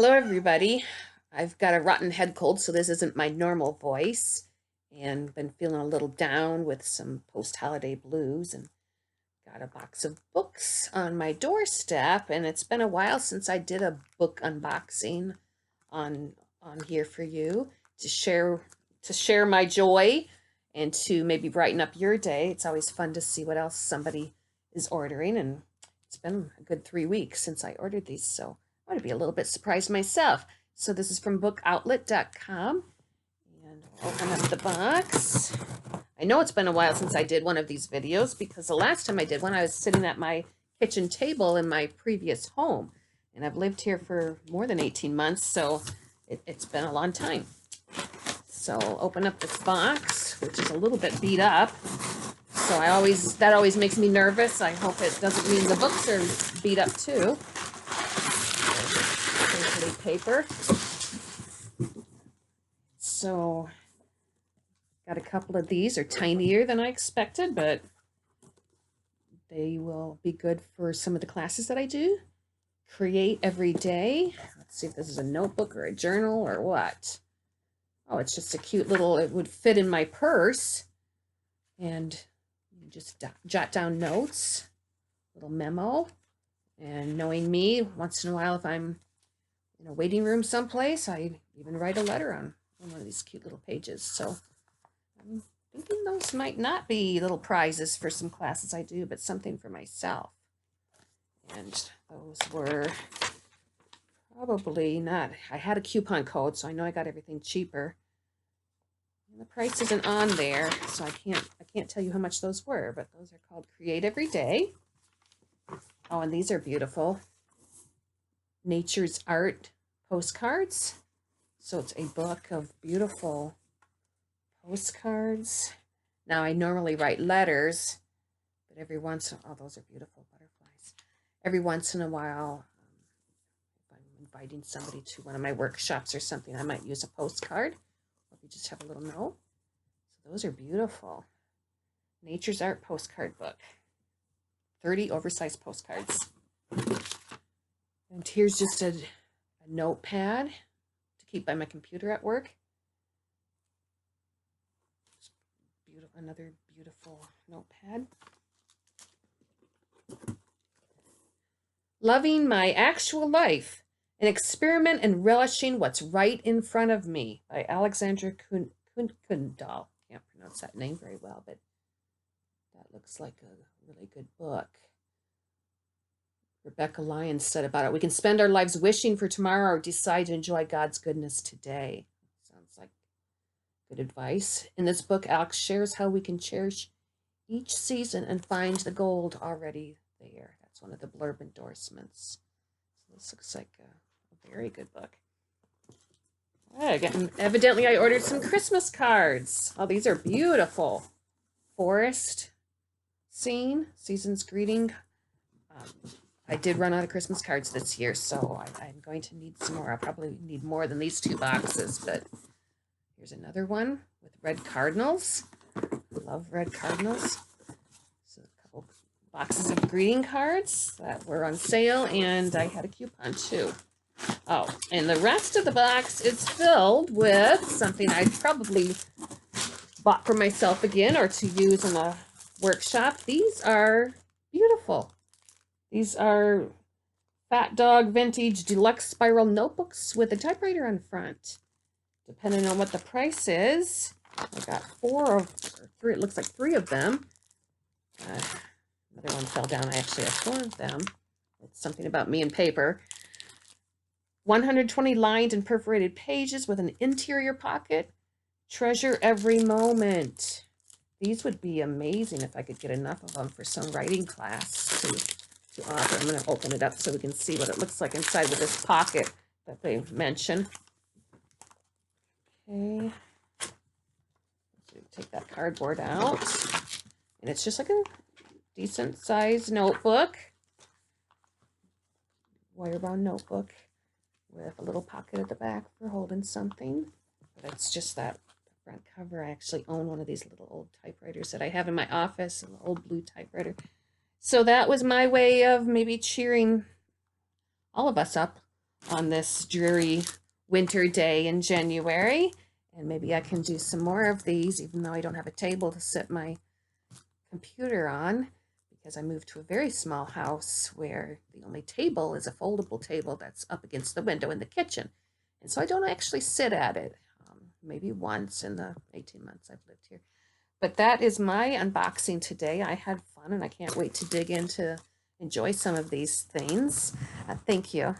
Hello, everybody. I've got a rotten head cold, so this isn't my normal voice, and been feeling a little down with some post-holiday blues, and got a box of books on my doorstep, and it's been a while since I did a book unboxing on on here for you to share my joy and to maybe brighten up your day. It's always fun to see what else somebody is ordering, and it's been a good 3 weeks since I ordered these, so I want to be a little bit surprised myself. So this is from bookoutlet.com, and I'll open up the box. I know it's been a while since I did one of these videos because the last time I did one, I was sitting at my kitchen table in my previous home, and I've lived here for more than 18 months, so it's been a long time. So I'll open up this box, which is a little bit beat up. So that always makes me nervous. I hope it doesn't mean the books are beat up too. There's paper. So got a couple of these. Are tinier than I expected, but they will be good for some of the classes that I do. Create every day. Let's see if this is a notebook or a journal or what. Oh, it's just a cute little, it would fit in my purse. And you just jot down notes, little memo. And knowing me, once in a while, if I'm in a waiting room someplace, I even write a letter on one of these cute little pages. So I'm thinking those might not be little prizes for some classes I do, but something for myself. And those were probably not, I had a coupon code, so I know I got everything cheaper. And the price isn't on there, so I can't tell you how much those were, but those are called Create Every Day. Oh, and these are beautiful. Nature's Art postcards. So it's a book of beautiful postcards. Now I normally write letters, but every once in a while, oh, those are beautiful butterflies. Every once in a while, if I'm inviting somebody to one of my workshops or something, I might use a postcard. Or if you just have a little note. So those are beautiful. Nature's Art postcard book. 30 oversized postcards. And here's just a notepad to keep by my computer at work. Beautiful, another beautiful notepad. Loving My Actual Life, an experiment in relishing what's right in front of me by Alexandra Kundal. Can't pronounce that name very well, but that looks like a really good book. Rebecca Lyons said about it, we can spend our lives wishing for tomorrow or decide to enjoy God's goodness today. Sounds like good advice. In this book, Alex shares how we can cherish each season and find the gold already there. That's one of the blurb endorsements. So this looks like a very good book. Evidently, I ordered some Christmas cards. Oh, these are beautiful. Forest scene, season's greeting. I did run out of Christmas cards this year, so I'm going to need some more. I'll probably need more than these 2 boxes, but here's another one with red cardinals. I love red cardinals. So a couple boxes of greeting cards that were on sale, and I had a coupon too. Oh, and the rest of the box is filled with something I probably bought for myself again or to use in a workshop. These are beautiful. These are Fat Dog Vintage Deluxe Spiral Notebooks with a typewriter on front. Depending on what the price is, I got 3, it looks like 3 of them. Another one fell down. I actually have 4 of them. It's something about me and paper. 120 lined and perforated pages with an interior pocket. Treasure every moment. These would be amazing if I could get enough of them for some writing class to offer. I'm going to open it up so we can see what it looks like inside with this pocket that they mention. Okay. So take that cardboard out. And it's just like a decent sized notebook. Wire-bound notebook with a little pocket at the back for holding something. But it's just that front cover. I actually own one of these little old typewriters that I have in my office, an old blue typewriter. So that was my way of maybe cheering all of us up on this dreary winter day in January. And maybe I can do some more of these, even though I don't have a table to set my computer on, because I moved to a very small house where the only table is a foldable table that's up against the window in the kitchen. And so I don't actually sit at it, maybe once in the 18 months I've lived here. But that is my unboxing today. I had fun and I can't wait to dig into enjoy some of these things. Thank you.